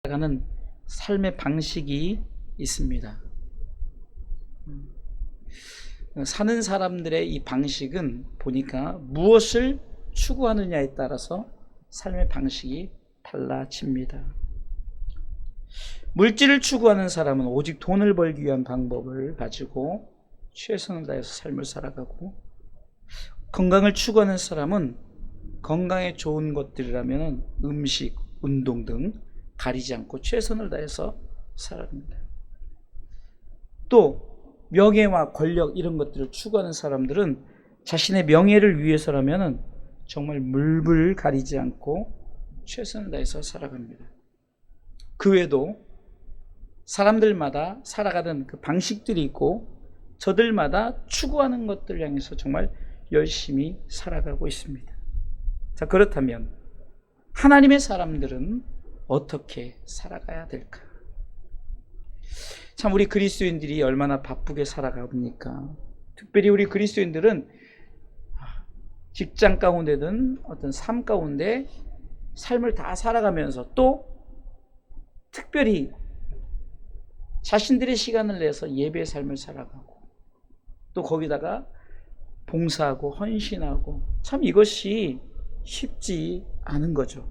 살아가는 삶의 방식이 있습니다. 사는 사람들의 이 방식은 보니까 무엇을 추구하느냐에 따라서 삶의 방식이 달라집니다. 물질을 추구하는 사람은 오직 돈을 벌기 위한 방법을 가지고 최선을 다해서 삶을 살아가고, 건강을 추구하는 사람은 건강에 좋은 것들이라면 음식, 운동 등 가리지 않고 최선을 다해서 살아갑니다. 또 명예와 권력 이런 것들을 추구하는 사람들은 자신의 명예를 위해서라면 정말 물불 가리지 않고 최선을 다해서 살아갑니다. 그 외에도 사람들마다 살아가는 그 방식들이 있고, 저들마다 추구하는 것들을 향해서 정말 열심히 살아가고 있습니다. 자, 그렇다면 하나님의 사람들은 어떻게 살아가야 될까? 참, 우리 그리스도인들이 얼마나 바쁘게 살아갑니까? 특별히 우리 그리스도인들은 직장 가운데든 어떤 삶 가운데 삶을 다 살아가면서, 또 특별히 자신들의 시간을 내서 예배의 삶을 살아가고, 또 거기다가 봉사하고 헌신하고, 참 이것이 쉽지 않은 거죠.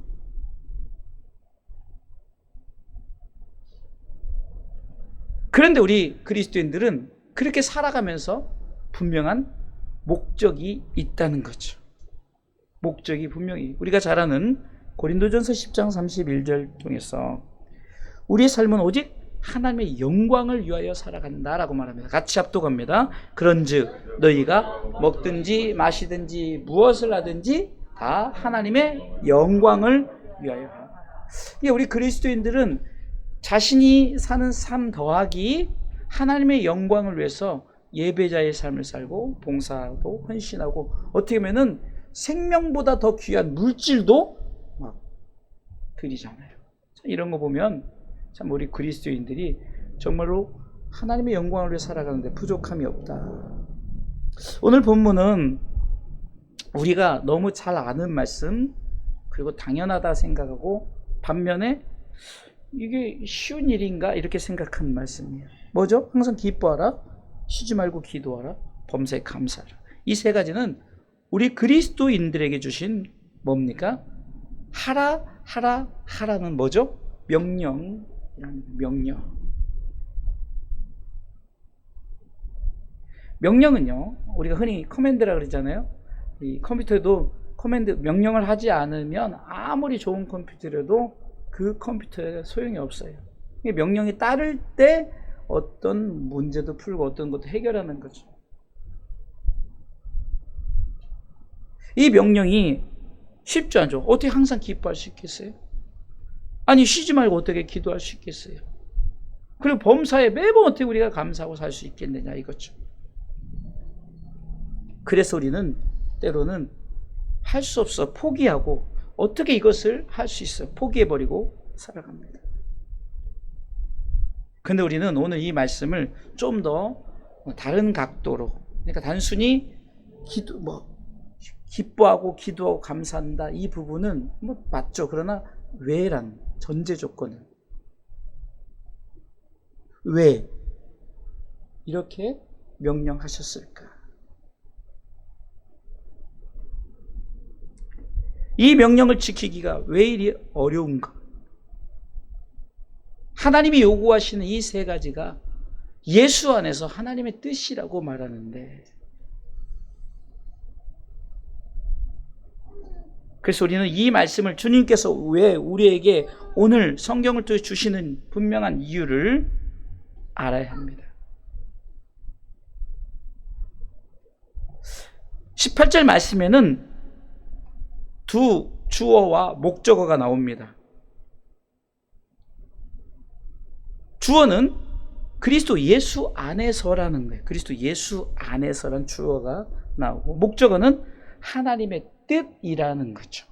그런데 우리 그리스도인들은 그렇게 살아가면서 분명한 목적이 있다는 거죠. 목적이 분명히 우리가 잘 아는 고린도전서 10장 31절 통해서 우리의 삶은 오직 하나님의 영광을 위하여 살아간다라고 말합니다. 같이 합독합니다. 그런즉 너희가 먹든지 마시든지 무엇을 하든지 다 하나님의 영광을 위하여. 우리 그리스도인들은 자신이 사는 삶 더하기 하나님의 영광을 위해서 예배자의 삶을 살고, 봉사하고 헌신하고, 어떻게 보면은 생명보다 더 귀한 물질도 막 드리잖아요. 이런 거 보면 참 우리 그리스도인들이 정말로 하나님의 영광을 위해 살아가는데 부족함이 없다. 오늘 본문은 우리가 너무 잘 아는 말씀, 그리고 당연하다 생각하고, 반면에 이게 쉬운 일인가 이렇게 생각하는 말씀이에요. 뭐죠? 항상 기뻐하라, 쉬지 말고 기도하라, 범사에 감사하라. 이 세 가지는 우리 그리스도인들에게 주신 뭡니까? 하라, 하라, 하라는 뭐죠? 명령. 명령은요, 우리가 흔히 커맨드라 그러잖아요. 이 컴퓨터에도 커맨드, 명령을 하지 않으면 아무리 좋은 컴퓨터라도 그 컴퓨터에 소용이 없어요. 명령이 따를 때 어떤 문제도 풀고 어떤 것도 해결하는 거죠. 이 명령이 쉽지 않죠. 어떻게 항상 기뻐할 수 있겠어요? 아니, 쉬지 말고 어떻게 기도할 수 있겠어요? 그리고 범사에 매번 어떻게 우리가 감사하고 살 수 있겠느냐 이거죠. 그래서 우리는 때로는 할 수 없어 포기하고, 어떻게 이것을 할 수 있어요? 포기해버리고 살아갑니다. 근데 우리는 오늘 이 말씀을 좀 더 다른 각도로, 그러니까 단순히 기뻐하고 기도하고 감사한다 이 부분은 맞죠. 그러나 왜란 전제 조건은, 왜 이렇게 명령하셨을까? 이 명령을 지키기가 왜 이리 어려운가? 하나님이 요구하시는 이 세 가지가 예수 안에서 하나님의 뜻이라고 말하는데, 그래서 우리는 이 말씀을 주님께서 왜 우리에게 오늘 성경을 통해 주시는 분명한 이유를 알아야 합니다. 18절 말씀에는 두 주어와 목적어가 나옵니다. 주어는 그리스도 예수 안에서라는 거예요. 그리스도 예수 안에서라는 주어가 나오고, 목적어는 하나님의 뜻이라는 거죠.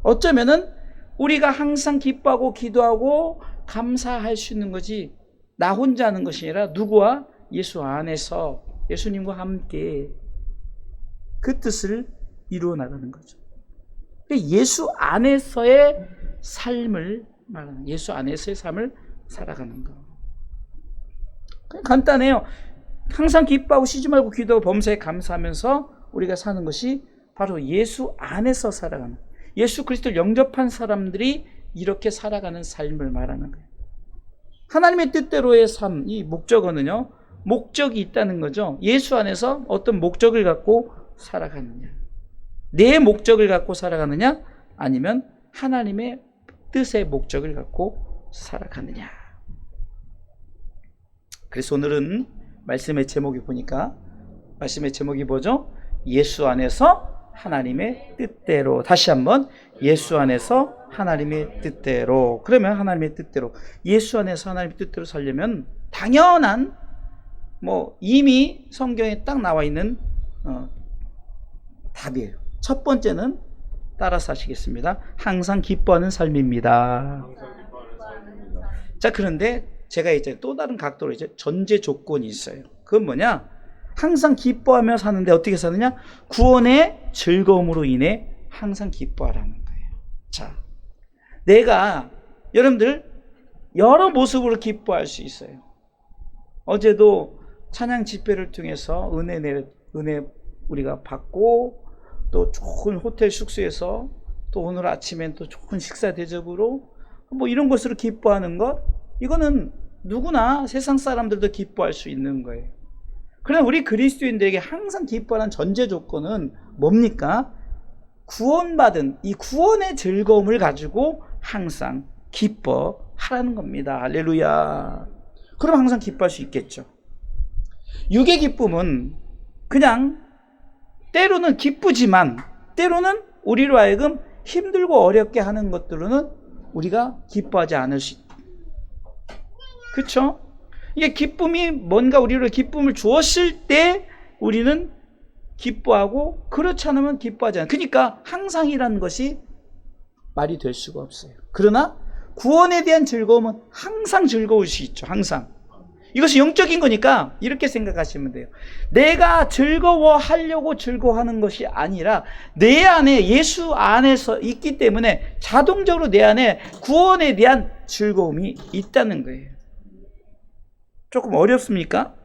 어쩌면은 우리가 항상 기뻐하고 기도하고 감사할 수 있는 거지, 나 혼자 하는 것이 아니라 누구와? 예수 안에서 예수님과 함께 그 뜻을 이루어 나가는 거죠. 예수 안에서의 삶을 말하는, 예수 안에서의 삶을 살아가는 거. 그냥 간단해요. 항상 기뻐하고 쉬지 말고 기도하고 범사에 감사하면서 우리가 사는 것이 바로 예수 안에서 살아가는, 예수 그리스도를 영접한 사람들이 이렇게 살아가는 삶을 말하는 거예요. 하나님의 뜻대로의 삶, 이 목적어는요, 목적이 있다는 거죠. 예수 안에서 어떤 목적을 갖고 살아가느냐, 내 목적을 갖고 살아가느냐, 아니면 하나님의 뜻의 목적을 갖고 살아가느냐. 그래서 오늘은 말씀의 제목이 보니까, 말씀의 제목이 뭐죠? 예수 안에서 하나님의 뜻대로. 다시 한번, 예수 안에서 하나님의 뜻대로. 그러면 하나님의 뜻대로, 예수 안에서 하나님의 뜻대로 살려면 당연한, 이미 성경에 딱 나와 있는 답이에요. 첫 번째는 따라서 하시겠습니다. 항상 기뻐하는 삶입니다. 자, 그런데 제가 이제 또 다른 각도로 이제 전제 조건이 있어요. 그건 뭐냐? 항상 기뻐하며 사는데 어떻게 사느냐? 구원의 즐거움으로 인해 항상 기뻐하라는 거예요. 자, 내가, 여러분들 여러 모습으로 기뻐할 수 있어요. 어제도 찬양 집회를 통해서 은혜 우리가 받고, 또 좋은 호텔 숙소에서, 또 오늘 아침엔 또 좋은 식사 대접으로 이런 것으로 기뻐하는 것, 이거는 누구나 세상 사람들도 기뻐할 수 있는 거예요. 그러나 우리 그리스도인들에게 항상 기뻐하는 전제 조건은 뭡니까? 구원받은 이 구원의 즐거움을 가지고 항상 기뻐하라는 겁니다. 할렐루야. 그럼 항상 기뻐할 수 있겠죠. 육의 기쁨은 그냥 때로는 기쁘지만, 때로는 우리로 하여금 힘들고 어렵게 하는 것들로는 우리가 기뻐하지 않을 수 있다. 그렇죠? 이게 기쁨이 뭔가 우리로 기쁨을 주었을 때 우리는 기뻐하고, 그렇지 않으면 기뻐하지 않아요. 그러니까 항상이라는 것이 말이 될 수가 없어요. 그러나 구원에 대한 즐거움은 항상 즐거울 수 있죠. 항상. 이것이 영적인 거니까 이렇게 생각하시면 돼요. 내가 즐거워하려고 즐거워하는 것이 아니라 내 안에, 예수 안에서 있기 때문에 자동적으로 내 안에 구원에 대한 즐거움이 있다는 거예요. 조금 어렵습니까?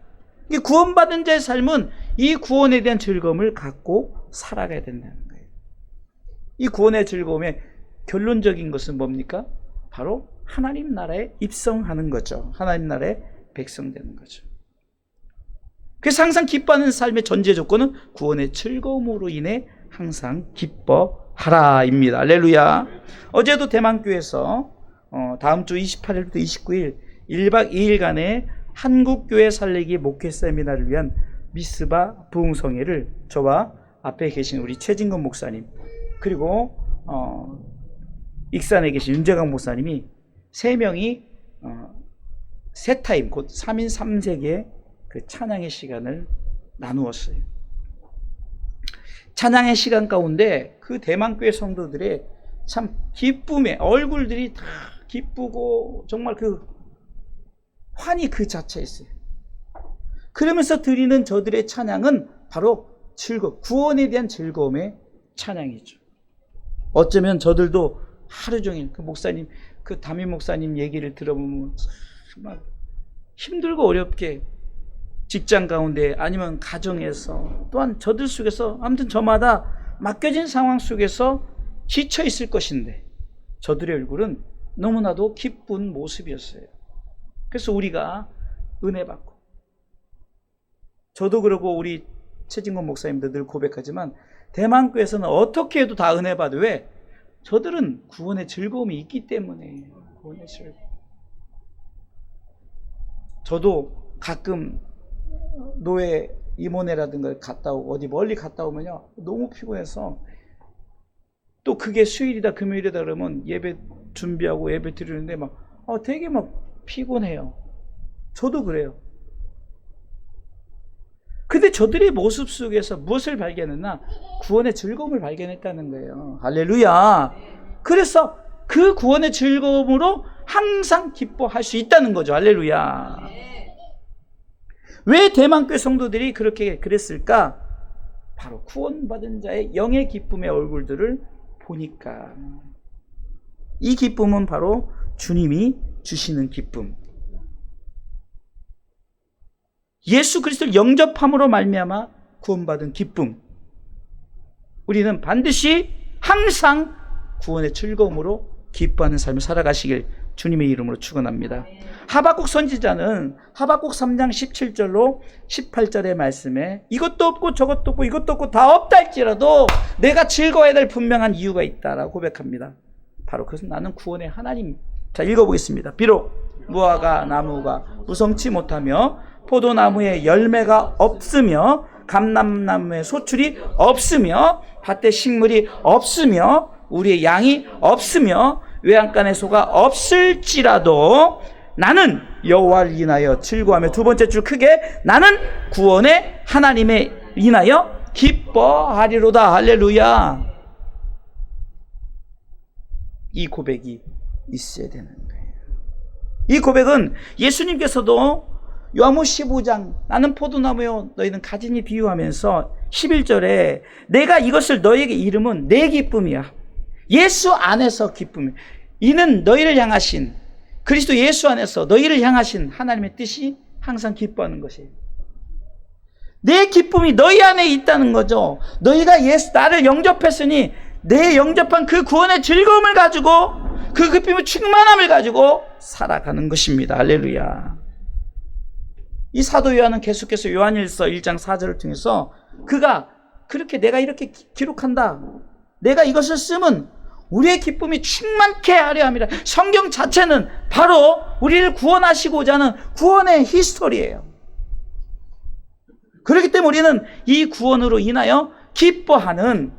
이 구원받은 자의 삶은 이 구원에 대한 즐거움을 갖고 살아가야 된다는 거예요. 이 구원의 즐거움의 결론적인 것은 뭡니까? 바로 하나님 나라에 입성하는 거죠. 하나님 나라에 백성되는 거죠. 그래서 항상 기뻐하는 삶의 전제 조건은 구원의 즐거움으로 인해 항상 기뻐하라입니다. 할렐루야. 어제도 대만교회에서 다음 주 28일부터 29일 1박 2일간의 한국교회 살리기 목회 세미나를 위한 미스바 부흥성회를 저와 앞에 계신 우리 최진건 목사님, 그리고 익산에 계신 윤재강 목사님이 세 명이 세 타임, 곧 3인 3색의 그 찬양의 시간을 나누었어요. 찬양의 시간 가운데 그 대만교회 성도들의 참 기쁨의 얼굴들이 다 기쁘고 정말 그 환희 그 자체였어요. 그러면서 드리는 저들의 찬양은 바로 구원에 대한 즐거움의 찬양이죠. 어쩌면 저들도 하루 종일 그 목사님, 그 담임 목사님 얘기를 들어보면 정말 힘들고 어렵게 직장 가운데, 아니면 가정에서, 또한 저들 속에서, 아무튼 저마다 맡겨진 상황 속에서 지쳐 있을 것인데 저들의 얼굴은 너무나도 기쁜 모습이었어요. 그래서 우리가 은혜 받고, 저도 그러고 우리 최진건 목사님도 늘 고백하지만 대만교회에서는 어떻게 해도 다 은혜 받아요. 왜? 저들은 구원의 즐거움이 있기 때문에. 구원의 즐거움. 저도 가끔 노예 임원회라든가 갔다 오고 어디 멀리 갔다 오면요, 너무 피곤해서, 또 그게 수요일이다 금요일이다 그러면 예배 준비하고 예배 드리는데 되게 피곤해요. 저도 그래요. 근데 저들의 모습 속에서 무엇을 발견했나? 구원의 즐거움을 발견했다는 거예요. 할렐루야. 그래서 그 구원의 즐거움으로 항상 기뻐할 수 있다는 거죠. 할렐루야. 왜 대만교회 성도들이 그렇게 그랬을까? 바로 구원받은 자의 영의 기쁨의 얼굴들을 보니까 이 기쁨은 바로 주님이 주시는 기쁨, 예수 그리스도를 영접함으로 말미암아 구원받은 기쁨, 우리는 반드시 항상 구원의 즐거움으로 기뻐하는 삶을 살아가시길 주님의 이름으로 축원합니다. 하박국 선지자는 하박국 3장 17절로 18절의 말씀에 이것도 없고 저것도 없고 이것도 없고 다 없다 할지라도 내가 즐거워야 될 분명한 이유가 있다라고 고백합니다. 바로 그것은 나는 구원의 하나님. 자, 읽어보겠습니다. 비록 무화과 나무가 무성치 못하며 포도나무에 열매가 없으며 감람나무에 소출이 없으며 밭에 식물이 없으며 우리의 양이 없으며 외양간에 소가 없을지라도 나는 여호와를 인하여 즐거워하며, 두 번째 줄 크게, 나는 구원의 하나님에 인하여 기뻐하리로다. 할렐루야. 이 고백이 있어야 되는 거예요. 이 고백은 예수님께서도 요한복음 15장 나는 포도나무요 너희는 가지니 비유하면서 11절에 내가 이것을 너희에게 이름은 내 기쁨이야. 예수 안에서 기쁨이, 이는 너희를 향하신, 그리스도 예수 안에서 너희를 향하신 하나님의 뜻이 항상 기뻐하는 것이에요. 내 기쁨이 너희 안에 있다는 거죠. 너희가 나를 영접했으니 내 영접한 그 구원의 즐거움을 가지고, 그 기쁨의 충만함을 가지고 살아가는 것입니다. 할렐루야. 이 사도 요한은 계속해서 요한일서 1장 4절을 통해서 그가 그렇게 내가 이렇게 기록한다, 내가 이것을 쓰면 우리의 기쁨이 충만케 하려 함이라. 성경 자체는 바로 우리를 구원하시고자 하는 구원의 히스토리예요. 그렇기 때문에 우리는 이 구원으로 인하여 기뻐하는,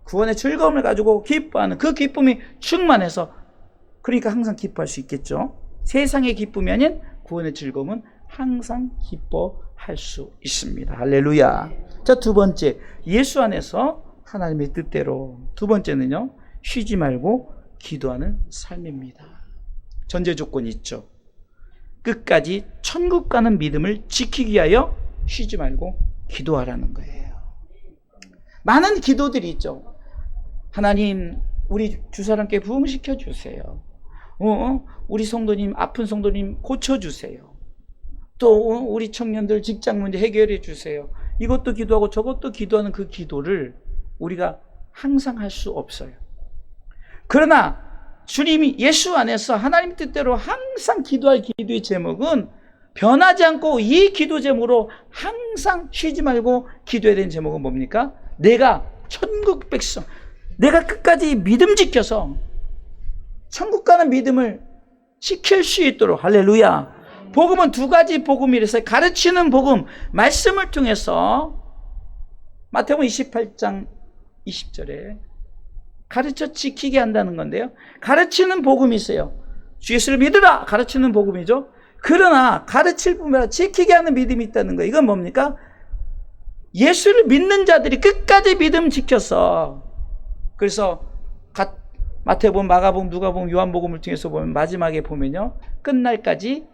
구원의 즐거움을 가지고 기뻐하는 그 기쁨이 충만해서, 그러니까 항상 기뻐할 수 있겠죠. 세상의 기쁨이 아닌 구원의 즐거움은 항상 기뻐할 수 있습니다. 할렐루야. 자, 두 번째, 예수 안에서 하나님의 뜻대로. 두 번째는요, 쉬지 말고 기도하는 삶입니다. 전제 조건이 있죠. 끝까지 천국 가는 믿음을 지키기 위하여 쉬지 말고 기도하라는 거예요. 많은 기도들이 있죠. 하나님, 우리 주사람께 부흥시켜 주세요. 우리 성도님, 아픈 성도님 고쳐주세요. 또 우리 청년들 직장 문제 해결해 주세요. 이것도 기도하고 저것도 기도하는 그 기도를 우리가 항상 할 수 없어요. 그러나 주님이 예수 안에서 하나님 뜻대로 항상 기도할 기도의 제목은 변하지 않고, 이 기도 제목으로 항상 쉬지 말고 기도해야 되는 제목은 뭡니까? 내가 천국 백성, 내가 끝까지 믿음 지켜서 천국 가는 믿음을 지킬 수 있도록. 할렐루야. 복음은 두 가지 복음이라서 가르치는 복음, 말씀을 통해서 마태복음 28장 20절에 가르쳐 지키게 한다는 건데요. 가르치는 복음이 있어요. 주 예수를 믿으라, 가르치는 복음이죠. 그러나 가르칠 뿐만 아니라 지키게 하는 믿음이 있다는 거예요. 이건 뭡니까? 예수를 믿는 자들이 끝까지 믿음 지켜서, 그래서 마태복음, 마가복음, 누가복음, 요한복음을 통해서 보면 마지막에 보면요, 끝날까지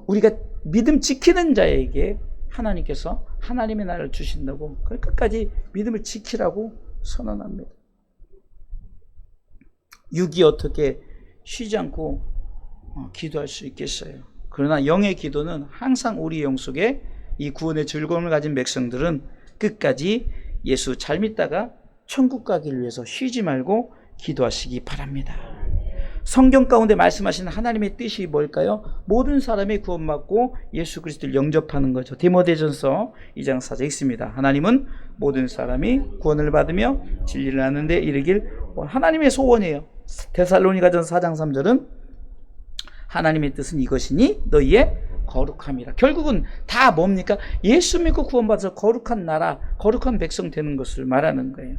우리가 믿음 지키는 자에게 하나님께서 하나님의 나라를 주신다고, 끝까지 믿음을 지키라고 선언합니다. 육이 어떻게 쉬지 않고 기도할 수 있겠어요? 그러나 영의 기도는 항상 우리 영 속에, 이 구원의 즐거움을 가진 백성들은 끝까지 예수 잘 믿다가 천국 가기를 위해서 쉬지 말고 기도하시기 바랍니다. 성경 가운데 말씀하시는 하나님의 뜻이 뭘까요? 모든 사람이 구원받고 예수 그리스도를 영접하는 거죠. 디모데전서 2장 4절 읽습니다. 하나님은 모든 사람이 구원을 받으며 진리를 아는 데 이르길, 하나님의 소원이에요. 데살로니가전서 4장 3절은 하나님의 뜻은 이것이니 너희의 거룩함이라. 결국은 다 뭡니까? 예수 믿고 구원받아서 거룩한 나라, 거룩한 백성 되는 것을 말하는 거예요.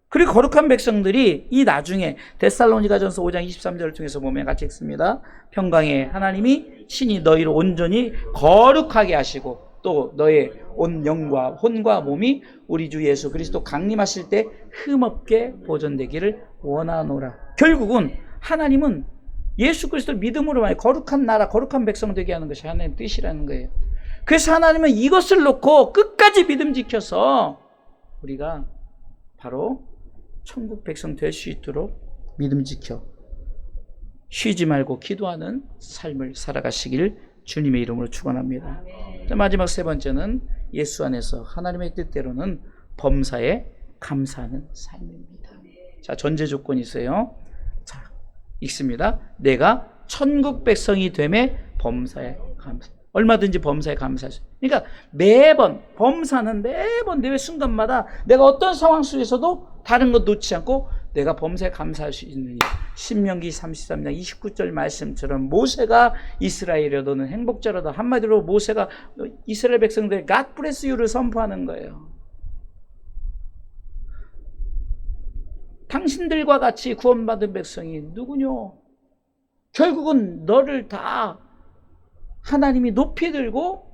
그리고 거룩한 백성들이 이 나중에 데살로니가전서 5장 23절을 통해서 보면 같이 읽습니다. 평강의 하나님이 친히 너희를 온전히 거룩하게 하시고 또 너의 온 영과 혼과 몸이 우리 주 예수 그리스도 강림하실 때 흠없게 보존되기를 원하노라. 결국은 하나님은 예수 그리스도를 믿음으로 말해 거룩한 나라, 거룩한 백성 되게 하는 것이 하나님의 뜻이라는 거예요. 그래서 하나님은 이것을 놓고 끝까지 믿음 지켜서 우리가 바로 천국 백성 될 수 있도록 믿음 지켜 쉬지 말고 기도하는 삶을 살아가시길 주님의 이름으로 축원합니다. 마지막 세 번째는 예수 안에서 하나님의 뜻대로는 범사에 감사하는 삶입니다. 자, 전제 조건이 있어요. 자, 읽습니다. 내가 천국 백성이 됨에 범사에 감사. 얼마든지 범사에 감사할 수. 그러니까 매번 범사는 매번 내 순간마다 내가 어떤 상황 속에서도 다른 것 놓지 않고 내가 범사에 감사할 수 있는 일. 신명기 33장 29절 말씀처럼 모세가 이스라엘이여 너는 행복자로다. 한마디로 모세가 이스라엘 백성들 God bless you를 선포하는 거예요. 당신들과 같이 구원받은 백성이 누구뇨? 결국은 너를 다 하나님이 높이 들고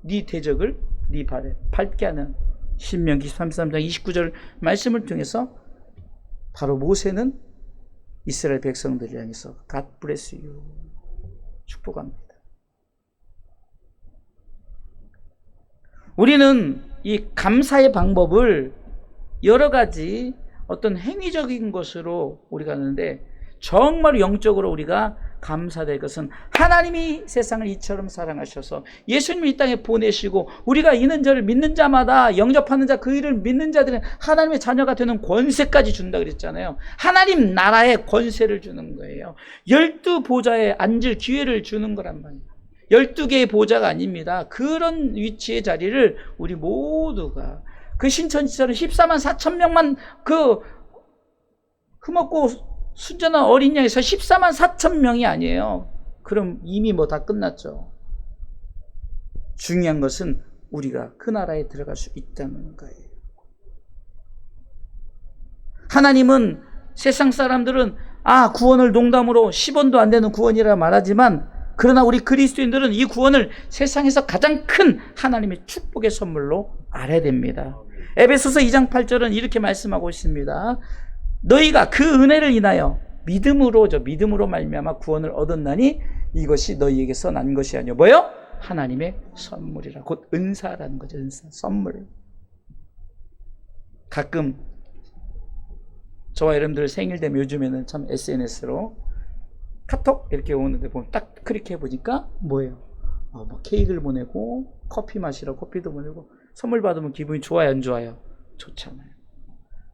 네 대적을 네 발에 밟게 하는 신명기 33장 29절 말씀을 통해서 바로 모세는 이스라엘 백성들을 향해서 God bless you 축복합니다. 우리는 이 감사의 방법을 여러 가지 어떤 행위적인 것으로 우리가 하는데 정말 영적으로 우리가 감사될 것은 하나님이 세상을 이처럼 사랑하셔서 예수님을 이 땅에 보내시고 우리가 이는 저를 믿는 자마다 영접하는 자 그 이를 믿는 자들은 하나님의 자녀가 되는 권세까지 준다 그랬잖아요. 하나님 나라의 권세를 주는 거예요. 12보좌에 앉을 기회를 주는 거란 말이에요. 12개의 보좌가 아닙니다. 그런 위치의 자리를 우리 모두가 그 신천지처럼 14만 4천 명만 그 흠없고 순전한 어린 양에서 14만 4천 명이 아니에요. 그럼 이미 뭐 다 끝났죠. 중요한 것은 우리가 그 나라에 들어갈 수 있다는 거예요. 하나님은 세상 사람들은 구원을 농담으로 10원도 안 되는 구원이라 말하지만 그러나 우리 그리스도인들은 이 구원을 세상에서 가장 큰 하나님의 축복의 선물로 알아야 됩니다. 에베소서 2장 8절은 이렇게 말씀하고 있습니다. 너희가 그 은혜를 인하여 믿음으로 말미암아 구원을 얻었나니 이것이 너희에게서 난 것이 아니요 뭐요? 하나님의 선물이라. 곧 은사라는 거죠. 은사, 선물. 가끔 저와 여러분들 생일 되면 요즘에는 참 SNS로 카톡 이렇게 오는데 보면 딱 클릭해 보니까 뭐예요? 뭐 케이크를 보내고 커피 마시러 커피도 보내고 선물 받으면 기분이 좋아요, 안 좋아요? 좋잖아요.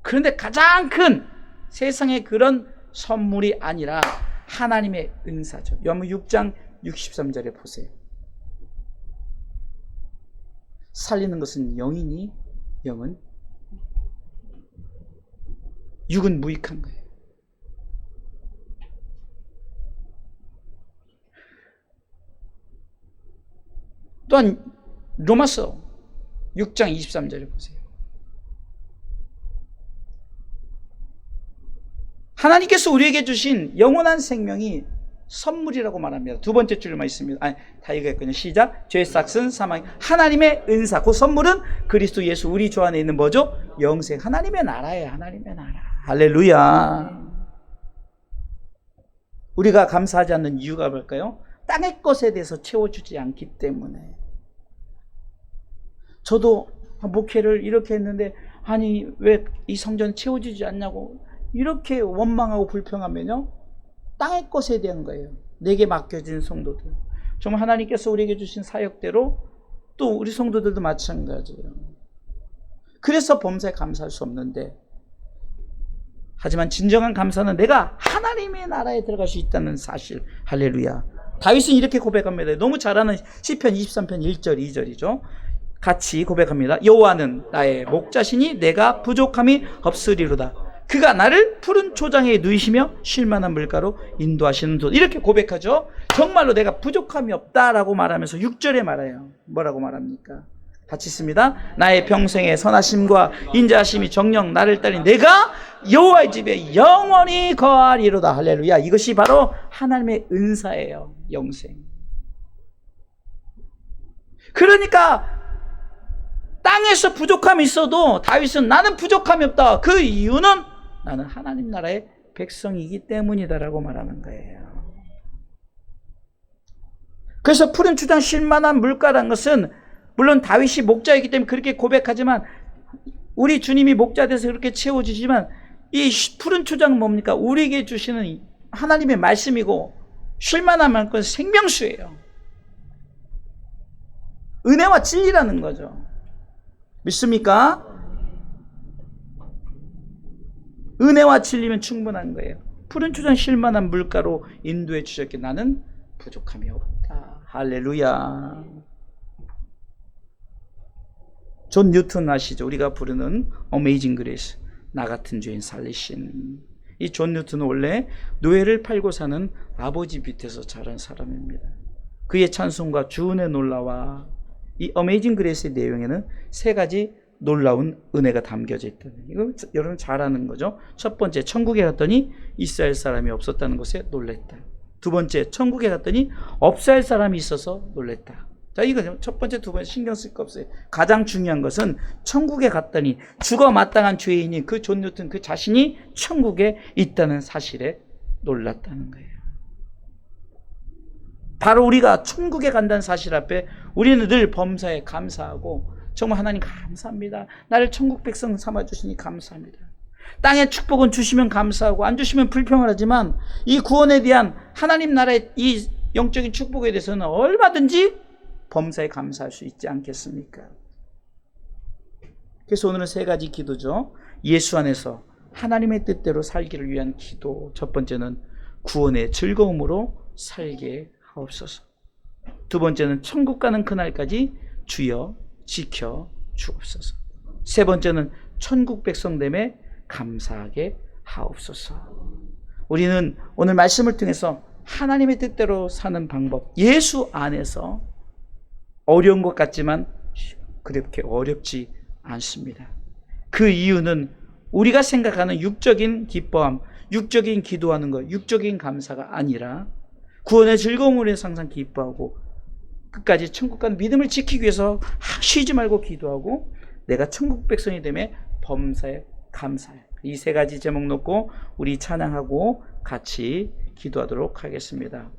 그런데 가장 큰 세상의 그런 선물이 아니라 하나님의 은사죠. 요한복음 6장 63절에 보세요. 살리는 것은 영이니 영은 육은 무익한 거예요. 또한 로마서 6장 23절에 보세요. 하나님께서 우리에게 주신 영원한 생명이 선물이라고 말합니다. 두 번째 줄만 있습니다. 다 읽었거든요. 시작. 죄의 싹은 사망. 하나님의 은사. 그 선물은 그리스도 예수 우리 주 안에 있는 뭐죠? 영생. 하나님의 나라예요. 하나님의 나라. 할렐루야. 우리가 감사하지 않는 이유가 뭘까요? 땅의 것에 대해서 채워주지 않기 때문에. 저도 목회를 이렇게 했는데 아니 왜 이 성전 채워지지 않냐고 이렇게 원망하고 불평하면요 땅의 것에 대한 거예요. 내게 맡겨진 성도들. 정말 하나님께서 우리에게 주신 사역대로 또 우리 성도들도 마찬가지예요. 그래서 범사에 감사할 수 없는데 하지만 진정한 감사는 내가 하나님의 나라에 들어갈 수 있다는 사실. 할렐루야. 다윗은 이렇게 고백합니다. 너무 잘 아는 시편 23편 1절 2절이죠. 같이 고백합니다. 여호와는 나의 목자시니 내가 부족함이 없으리로다. 그가 나를 푸른 초장에 누이시며 쉴만한 물가로 인도하시는 도. 이렇게 고백하죠. 정말로 내가 부족함이 없다라고 말하면서 6절에 말해요. 뭐라고 말합니까? 같이 있습니다. 나의 평생의 선하심과 인자하심이 정녕 나를 따린 내가 여호와의 집에 영원히 거하리로다. 할렐루야. 이것이 바로 하나님의 은사예요. 영생. 그러니까 땅에서 부족함이 있어도 다윗은 나는 부족함이 없다. 그 이유는 나는 하나님 나라의 백성이기 때문이다라고 말하는 거예요. 그래서 푸른 초장 쉴만한 물가라는 것은 물론 다윗이 목자이기 때문에 그렇게 고백하지만 우리 주님이 목자 돼서 그렇게 채워주지만 이 푸른 초장 뭡니까? 우리에게 주시는 하나님의 말씀이고 쉴만한 만큼 생명수예요. 은혜와 진리라는 거죠. 믿습니까? 은혜와 진리면 충분한 거예요. 푸른 초장 쉴만한 물가로 인도해 주셨기에 나는 부족함이 없다. 할렐루야. 존 뉴턴 아시죠? 우리가 부르는 어메이징 그레이스, 나 같은 죄인 살리신. 이 존 뉴턴은 원래 노예를 팔고 사는 아버지 밑에서 자란 사람입니다. 그의 찬송과 주 은혜 놀라와 이 어메이징 그레이스의 내용에는 세 가지 놀라운 은혜가 담겨져 있다. 이거 여러분 잘 아는 거죠. 첫 번째, 천국에 갔더니 있어야 할 사람이 없었다는 것에 놀랬다. 두 번째, 천국에 갔더니 없어야 할 사람이 있어서 놀랬다. 자, 이거 첫 번째, 두 번째 신경 쓸 거 없어요. 가장 중요한 것은 천국에 갔더니 죽어 마땅한 죄인인 그 존 뉴턴 그 자신이 천국에 있다는 사실에 놀랐다는 거예요. 바로 우리가 천국에 간다는 사실 앞에 우리는 늘 범사에 감사하고 정말 하나님 감사합니다. 나를 천국 백성 삼아주시니 감사합니다. 땅의 축복은 주시면 감사하고 안 주시면 불평하지만 이 구원에 대한 하나님 나라의 이 영적인 축복에 대해서는 얼마든지 범사에 감사할 수 있지 않겠습니까? 그래서 오늘은 세 가지 기도죠. 예수 안에서 하나님의 뜻대로 살기를 위한 기도. 첫 번째는 구원의 즐거움으로 살게 하옵소서. 두 번째는 천국 가는 그날까지 주여 지켜 주옵소서. 세 번째는 천국 백성됨에 감사하게 하옵소서. 우리는 오늘 말씀을 통해서 하나님의 뜻대로 사는 방법, 예수 안에서 어려운 것 같지만 그렇게 어렵지 않습니다. 그 이유는 우리가 생각하는 육적인 기뻐함, 육적인 기도하는 것, 육적인 감사가 아니라 구원의 즐거움을 위해서 항상 기뻐하고 끝까지 천국 가는 믿음을 지키기 위해서 쉬지 말고 기도하고 내가 천국 백성이 되매 범사에 감사해. 이 세 가지 제목 놓고 우리 찬양하고 같이 기도하도록 하겠습니다.